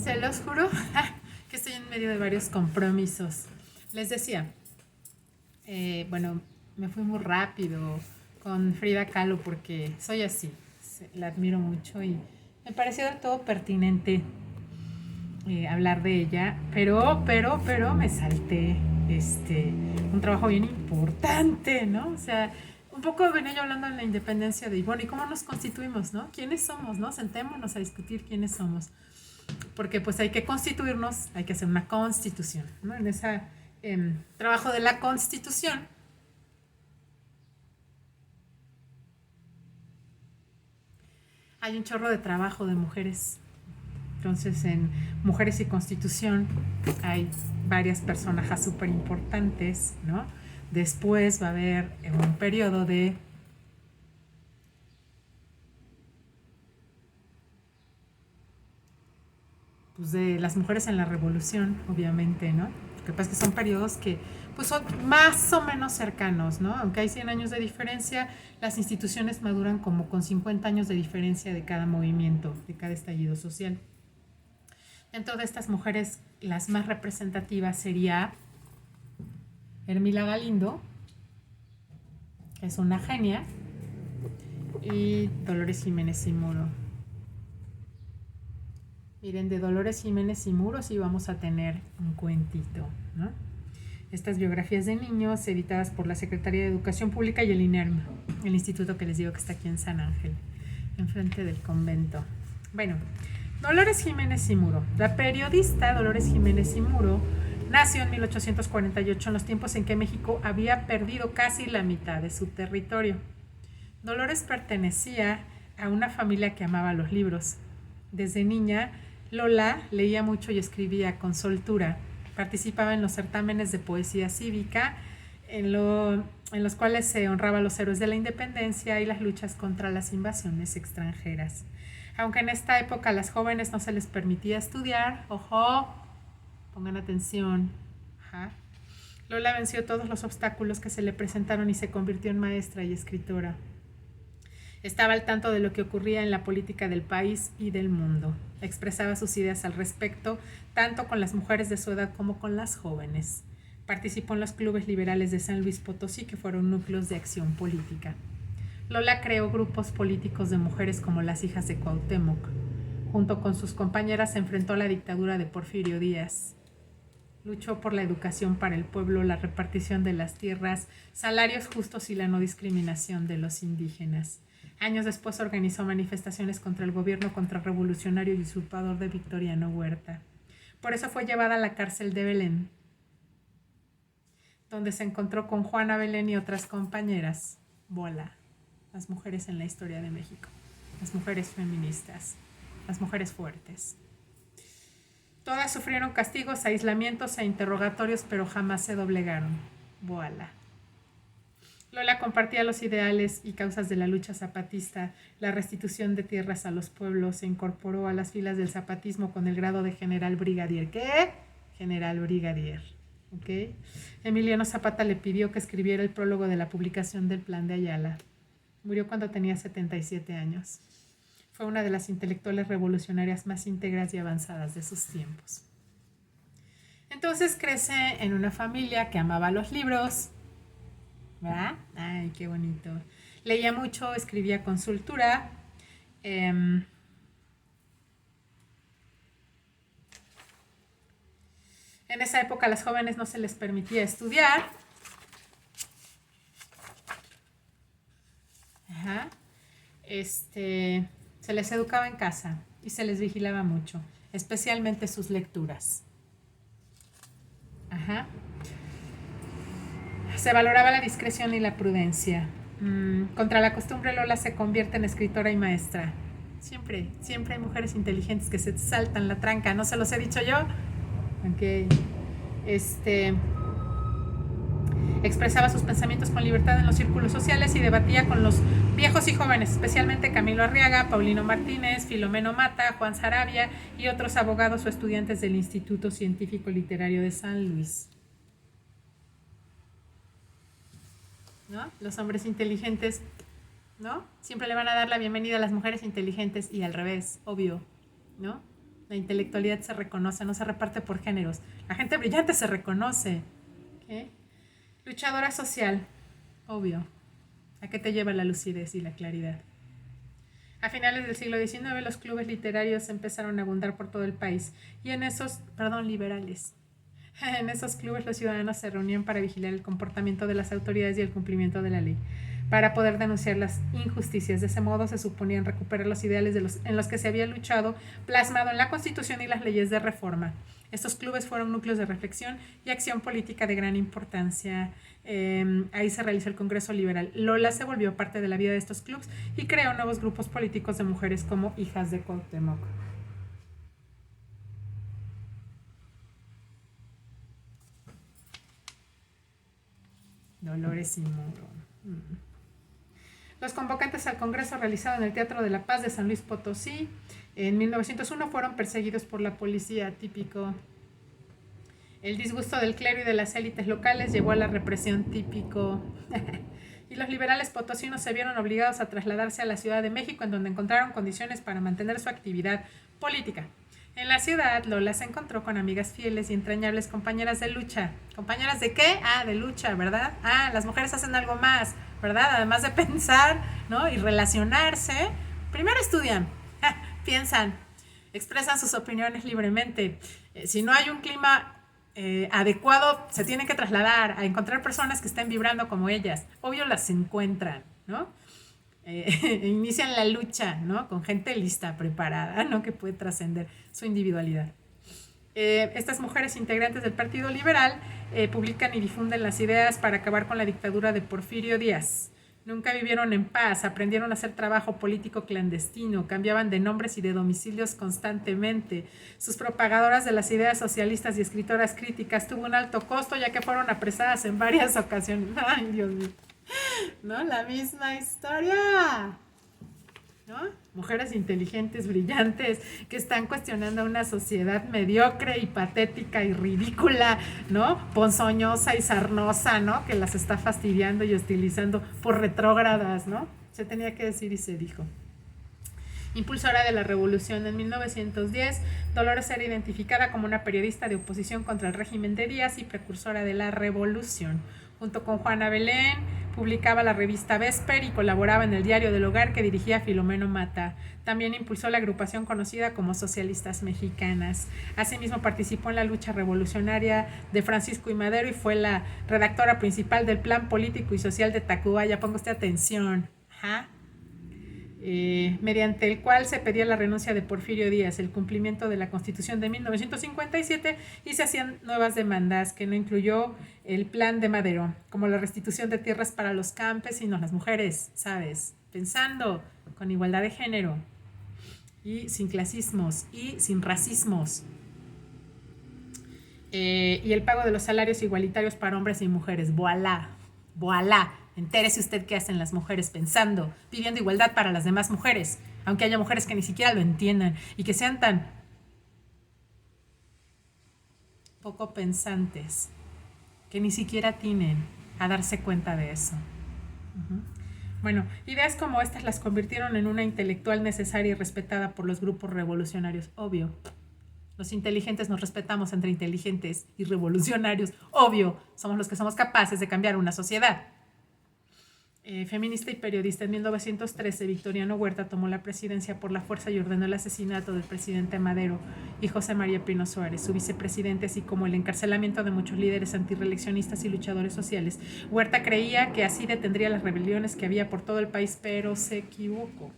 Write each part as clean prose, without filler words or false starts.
Se los juro que estoy en medio de varios compromisos. Les decía, bueno, me fui muy rápido con Frida Kahlo porque soy así, la admiro mucho y me pareció del todo pertinente hablar de ella, pero me salté un trabajo bien importante, ¿no? O sea, un poco venía yo hablando de la independencia de Ivonne y cómo nos constituimos, ¿no? ¿Quiénes somos, no? Sentémonos a discutir quiénes somos. Porque pues hay que constituirnos, hay que hacer una constitución, ¿no? En ese trabajo de la constitución hay un chorro de trabajo de mujeres. Entonces en Mujeres y Constitución hay varias personajes súper importantes, ¿no? Después va a haber un periodo de las mujeres en la revolución, obviamente, ¿no? Lo que pasa es que son periodos que pues son más o menos cercanos, ¿no? Aunque hay 100 años de diferencia, las instituciones maduran como con 50 años de diferencia de cada movimiento, de cada estallido social. Dentro de estas mujeres, las más representativas sería Hermila Galindo, que es una genia, y Dolores Jiménez y Muro. Miren, de Dolores Jiménez y Muro sí vamos a tener un cuentito, ¿no? Estas biografías de niños editadas por la Secretaría de Educación Pública y el INERM, el instituto que les digo que está aquí en San Ángel, enfrente del convento. Bueno, Dolores Jiménez y Muro. La periodista Dolores Jiménez y Muro nació en 1848, en los tiempos en que México había perdido casi la mitad de su territorio. Dolores pertenecía a una familia que amaba los libros. Desde niña, Lola leía mucho y escribía con soltura. Participaba en los certámenes de poesía cívica, en los cuales se honraba a los héroes de la independencia y las luchas contra las invasiones extranjeras. Aunque en esta época a las jóvenes no se les permitía estudiar, ojo, pongan atención, ajá, Lola venció todos los obstáculos que se le presentaron y se convirtió en maestra y escritora. Estaba al tanto de lo que ocurría en la política del país y del mundo. Expresaba sus ideas al respecto, tanto con las mujeres de su edad como con las jóvenes. Participó en los clubes liberales de San Luis Potosí, que fueron núcleos de acción política. Lola creó grupos políticos de mujeres como las Hijas de Cuauhtémoc. Junto con sus compañeras se enfrentó a la dictadura de Porfirio Díaz. Luchó por la educación para el pueblo, la repartición de las tierras, salarios justos y la no discriminación de los indígenas. Años después organizó manifestaciones contra el gobierno contrarrevolucionario y usurpador de Victoriano Huerta. Por eso fue llevada a la cárcel de Belén, donde se encontró con Juana Belén y otras compañeras. Voilà, las mujeres en la historia de México, las mujeres feministas, las mujeres fuertes. Todas sufrieron castigos, aislamientos e interrogatorios, pero jamás se doblegaron. Voilà. Lola compartía los ideales y causas de la lucha zapatista, la restitución de tierras a los pueblos, se incorporó a las filas del zapatismo con el grado de general brigadier. ¿Qué? General brigadier. ¿Okay? Emiliano Zapata le pidió que escribiera el prólogo de la publicación del Plan de Ayala. Murió cuando tenía 77 años. Fue una de las intelectuales revolucionarias más íntegras y avanzadas de sus tiempos. Entonces crece en una familia que amaba los libros, ¿verdad? Ay, qué bonito. Leía mucho, escribía con soltura. En esa época a las jóvenes no se les permitía estudiar. Ajá. Se les educaba en casa y se les vigilaba mucho, especialmente sus lecturas. Ajá. Se valoraba la discreción y la prudencia. Contra la costumbre, Lola se convierte en escritora y maestra. Siempre hay mujeres inteligentes que se saltan la tranca. ¿No se los he dicho yo? Ok. Expresaba sus pensamientos con libertad en los círculos sociales y debatía con los viejos y jóvenes, especialmente Camilo Arriaga, Paulino Martínez, Filomeno Mata, Juan Sarabia y otros abogados o estudiantes del Instituto Científico Literario de San Luis. ¿No? Los hombres inteligentes, ¿no? Siempre le van a dar la bienvenida a las mujeres inteligentes y al revés, obvio, ¿no? La intelectualidad se reconoce, no se reparte por géneros. La gente brillante se reconoce. ¿Okay? Luchadora social, obvio. ¿A qué te lleva la lucidez y la claridad? A finales del siglo XIX, los clubes literarios empezaron a abundar por todo el país. Y en esos, liberales. En esos clubes los ciudadanos se reunían para vigilar el comportamiento de las autoridades y el cumplimiento de la ley, para poder denunciar las injusticias. De ese modo se suponían recuperar los ideales en los que se había luchado, plasmado en la Constitución y las leyes de reforma. Estos clubes fueron núcleos de reflexión y acción política de gran importancia. Ahí se realizó el Congreso Liberal. Lola se volvió parte de la vida de estos clubes y creó nuevos grupos políticos de mujeres como Hijas de Cuauhtémoc. Dolores y Muro. Los convocantes al Congreso realizado en el Teatro de la Paz de San Luis Potosí en 1901 fueron perseguidos por la policía, típico. El disgusto del clero y de las élites locales llevó a la represión, típico. Y los liberales potosinos se vieron obligados a trasladarse a la Ciudad de México, en donde encontraron condiciones para mantener su actividad política. En la ciudad, Lola se encontró con amigas fieles y entrañables compañeras de lucha. ¿Compañeras de qué? De lucha, ¿verdad? Las mujeres hacen algo más, ¿verdad? Además de pensar, ¿no? Y relacionarse, primero estudian, piensan, expresan sus opiniones libremente. Si no hay un clima adecuado, se tienen que trasladar a encontrar personas que estén vibrando como ellas. Obvio las encuentran, ¿no? Inician la lucha, ¿no? Con gente lista, preparada, ¿no? Que puede trascender su individualidad. Estas mujeres integrantes del Partido Liberal publican y difunden las ideas para acabar con la dictadura de Porfirio Díaz. Nunca vivieron en paz, aprendieron a hacer trabajo político clandestino, cambiaban de nombres y de domicilios constantemente. Sus propagadoras de las ideas socialistas y escritoras críticas tuvo un alto costo, ya que fueron apresadas en varias ocasiones. ¡Ay, Dios mío! ¿No? La misma historia, ¿no? Mujeres inteligentes, brillantes, que están cuestionando a una sociedad mediocre y patética y ridícula, ¿no? Ponzoñosa y sarnosa, ¿no? Que las está fastidiando y hostilizando por retrógradas, ¿no? Se tenía que decir y se dijo. Impulsora de la revolución en 1910, Dolores era identificada como una periodista de oposición contra el régimen de Díaz y precursora de la revolución. Junto con Juana Belén, publicaba la revista Vesper y colaboraba en el Diario del Hogar que dirigía Filomeno Mata. También impulsó la agrupación conocida como Socialistas Mexicanas. Asimismo participó en la lucha revolucionaria de Francisco I. Madero y fue la redactora principal del Plan Político y Social de Tacubaya. Ponga usted atención. Mediante el cual se pedía la renuncia de Porfirio Díaz, el cumplimiento de la Constitución de 1957 y se hacían nuevas demandas que no incluyó el plan de Madero, como la restitución de tierras para los campesinos, las mujeres, ¿sabes? Pensando con igualdad de género y sin clasismos y sin racismos. Y el pago de los salarios igualitarios para hombres y mujeres. ¡Voilá! ¡Voilá! Entérese usted qué hacen las mujeres pensando, pidiendo igualdad para las demás mujeres, aunque haya mujeres que ni siquiera lo entiendan y que sean tan poco pensantes que ni siquiera atinen a darse cuenta de eso. Bueno, ideas como estas las convirtieron en una intelectual necesaria y respetada por los grupos revolucionarios, obvio. Los inteligentes nos respetamos entre inteligentes y revolucionarios, obvio. Somos los que somos capaces de cambiar una sociedad. Feminista y periodista, en 1913 Victoriano Huerta tomó la presidencia por la fuerza y ordenó el asesinato del presidente Madero y José María Pino Suárez, su vicepresidente, así como el encarcelamiento de muchos líderes antirreeleccionistas y luchadores sociales. Huerta creía que así detendría las rebeliones que había por todo el país, pero se equivocó.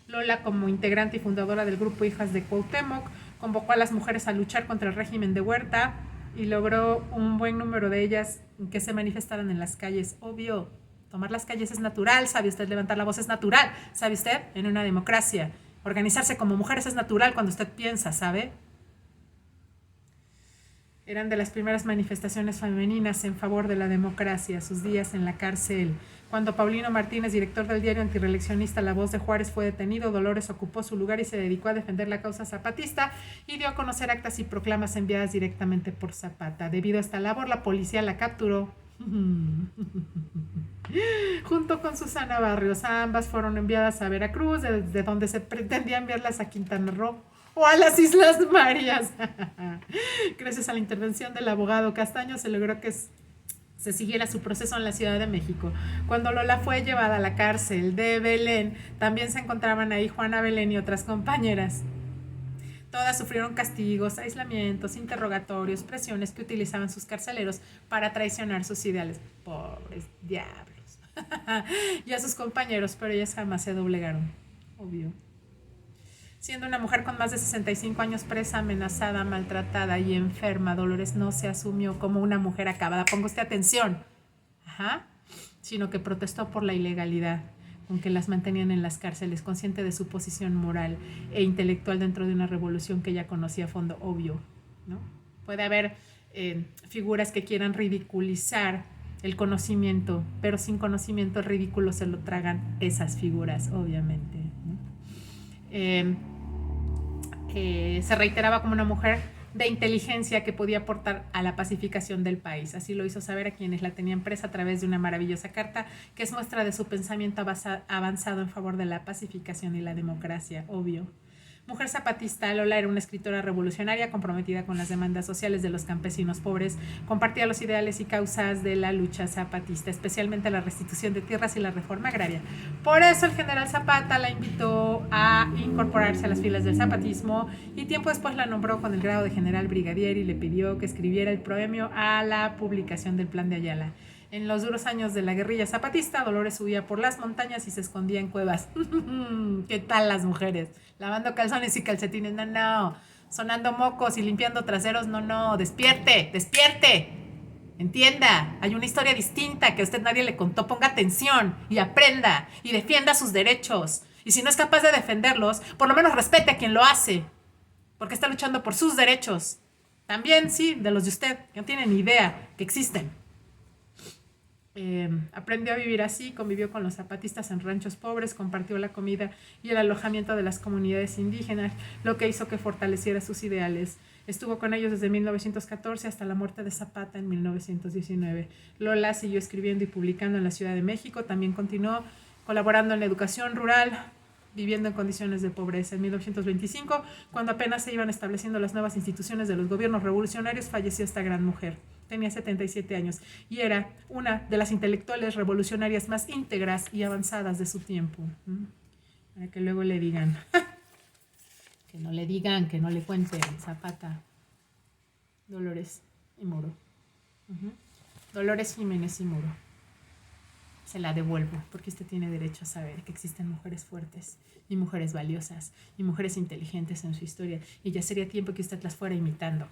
Lola, como integrante y fundadora del grupo Hijas de Cuauhtémoc, convocó a las mujeres a luchar contra el régimen de Huerta y logró un buen número de ellas que se manifestaran en las calles. Obvio, tomar las calles es natural, ¿sabe usted? Levantar la voz es natural, ¿sabe usted? En una democracia. Organizarse como mujeres es natural cuando usted piensa, ¿sabe? Eran de las primeras manifestaciones femeninas en favor de la democracia, sus días en la cárcel. Cuando Paulino Martínez, director del diario antirreeleccionista La Voz de Juárez, fue detenido, Dolores ocupó su lugar y se dedicó a defender la causa zapatista y dio a conocer actas y proclamas enviadas directamente por Zapata. Debido a esta labor, la policía la capturó. Junto con Susana Barrios, ambas fueron enviadas a Veracruz, desde donde se pretendía enviarlas a Quintana Roo o a las Islas Marías. Gracias a la intervención del abogado Castaño se logró que se siguiera su proceso en la Ciudad de México. Cuando Lola fue llevada a la cárcel de Belén, también se encontraban ahí Juana Belén y otras compañeras. Todas sufrieron castigos, aislamientos, interrogatorios, presiones que utilizaban sus carceleros para traicionar sus ideales. Pobres diablos. Y a sus compañeros, pero ellas jamás se doblegaron. Obvio. Siendo una mujer con más de 65 años presa, amenazada, maltratada y enferma, Dolores no se asumió como una mujer acabada. Ponga usted atención. Ajá. Sino que protestó por la ilegalidad con que las mantenían en las cárceles, consciente de su posición moral e intelectual dentro de una revolución que ella conocía a fondo, obvio, ¿no? Puede haber figuras que quieran ridiculizar el conocimiento, pero sin conocimiento el ridículo se lo tragan esas figuras, obviamente, ¿no? Se reiteraba como una mujer de inteligencia que podía aportar a la pacificación del país. Así lo hizo saber a quienes la tenían presa a través de una maravillosa carta que es muestra de su pensamiento avanzado en favor de la pacificación y la democracia, obvio. Mujer zapatista, Lola era una escritora revolucionaria comprometida con las demandas sociales de los campesinos pobres, compartía los ideales y causas de la lucha zapatista, especialmente la restitución de tierras y la reforma agraria. Por eso el general Zapata la invitó a incorporarse a las filas del zapatismo y tiempo después la nombró con el grado de general brigadier y le pidió que escribiera el premio a la publicación del Plan de Ayala. En los duros años de la guerrilla zapatista, Dolores huía por las montañas y se escondía en cuevas. ¿Qué tal las mujeres? Lavando calzones y calcetines, no. Sonando mocos y limpiando traseros, no. Despierte, despierte. Entienda, hay una historia distinta que a usted nadie le contó. Ponga atención y aprenda y defienda sus derechos. Y si no es capaz de defenderlos, por lo menos respete a quien lo hace. Porque está luchando por sus derechos. También, sí, de los de usted, que no tienen ni idea que existen. Aprendió a vivir así, convivió con los zapatistas en ranchos pobres, compartió la comida y el alojamiento de las comunidades indígenas, lo que hizo que fortaleciera sus ideales. Estuvo con ellos desde 1914 hasta la muerte de Zapata en 1919. Lola siguió escribiendo y publicando en la Ciudad de México, también continuó colaborando en la educación rural, viviendo en condiciones de pobreza. En 1925, cuando apenas se iban estableciendo las nuevas instituciones de los gobiernos revolucionarios, falleció esta gran mujer. Tenía 77 años y era una de las intelectuales revolucionarias más íntegras y avanzadas de su tiempo. Para que luego le digan, que no le digan, que no le cuenten, Zapata, Dolores y Muro. Dolores Jiménez y Muro. Se la devuelvo, porque usted tiene derecho a saber que existen mujeres fuertes y mujeres valiosas y mujeres inteligentes en su historia, y ya sería tiempo que usted las fuera imitando.